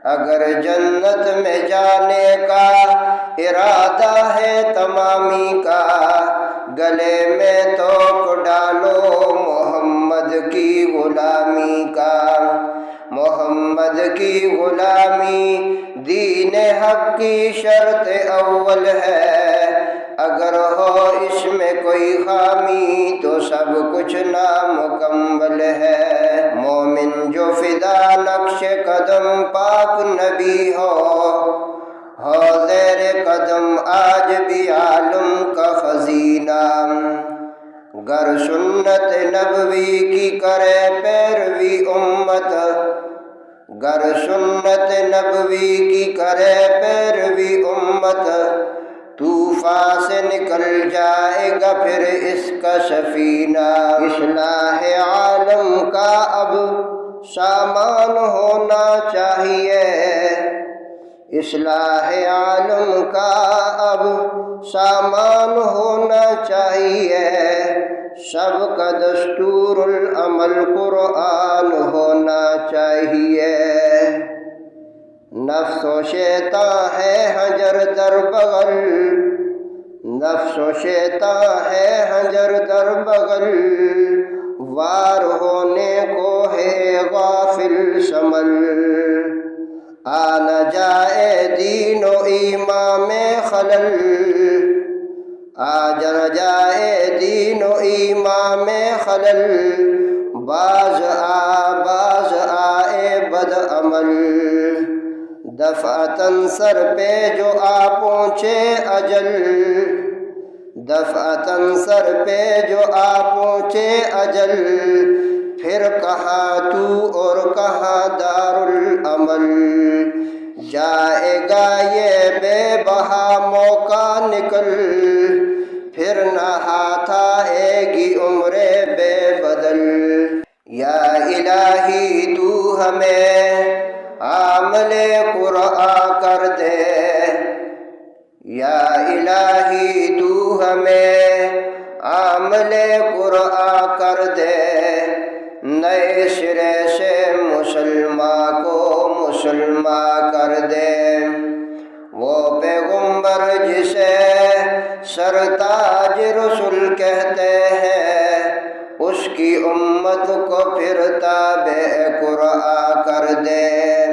اگر جنت میں جانے کا ارادہ ہے تمامی کا، گلے میں توق ڈالو محمد کی غلامی کا۔ محمد کی غلامی دین حق کی شرط اول ہے، اگر ہو اس میں کوئی خامی تو سب کچھ نامکمل ہے۔ مومن جو فدا نقش قدم پاک نبی ہو زیر قدم آج بھی عالم کا خزینہ۔ گر سنت نبوی کی کرے پیروی امت، گر سنت نبوی کی کرے پیروی امت، طوفان سے نکل جائے گا پھر اس کا سفینہ۔ اصلاح عالم کا اب سامان ہونا چاہیے، اصلاح عالم کا اب سامان ہونا چاہیے، سب کا دستور العمل قرآن ہونا چاہیے۔ نفس و شیطان ہے حجر در بغل، نفس و شیطان ہے حجر در بغل، وار ہونے کو ہے غافل سنبھل۔ آ نہ جائے دین و ایمان میں خلل، آ نہ جائے دین و ایمان میں خلل، باز آئے بد عمل۔ دفعتاً سر پہ جو آ پہنچے اجل، دفعتاً سر پہ جو آ پہنچے اجل، پھر کہاں تو اور کہاں دار العمل۔ جائے گا یہ بے بہا موقع نکل، پھر نہ ہاتھ آئے گی عمر بے بدل۔ یا الہی تو ہمیں عامل قرآن کر دے، یا الہی تو ہمیں عامل قرآن کر دے، نئے سرے سے مسلمان کو مسلمان کر دے۔ وہ پیغمبر جسے سرتاج رسول کہتے ہیں، اس کی امت کو پھر تابع قرآن کر دے۔